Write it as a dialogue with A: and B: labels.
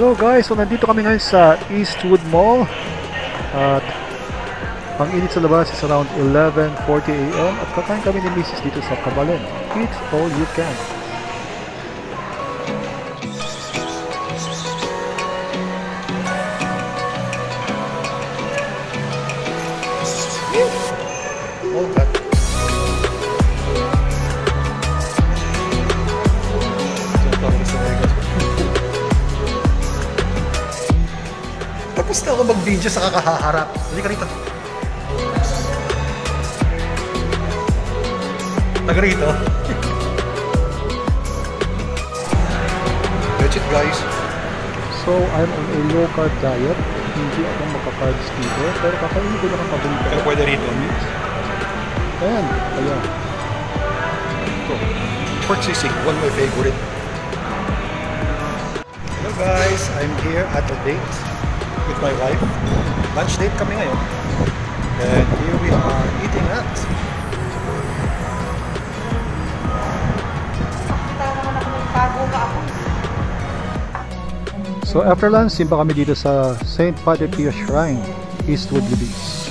A: Hello guys, so nandito kami ngayon sa Eastwood Mall at ang init sa labas is around 11:40 AM at kakain kami ni Mrs. dito sa Kabalen. Eat all you can. Oh God. Tapos na ako mag-video sa kakaharap. Hindi ka rito. Taga rito. That's it guys. So, I'm on a low carb diet. Hindi ako magka-carbs dito. Pero kakainin ko lang ang paborito.
B: Pero pwede rito.
A: Ayan. Ayan.
B: Ito. Pork sisig. One of my favorite.
A: Hello guys. I'm here at a date with my wife. Lunch date kami ngayon. And here we are eating at So after lunch, simba kami dito sa St. Padre Pio Shrine, Eastwood, Libis.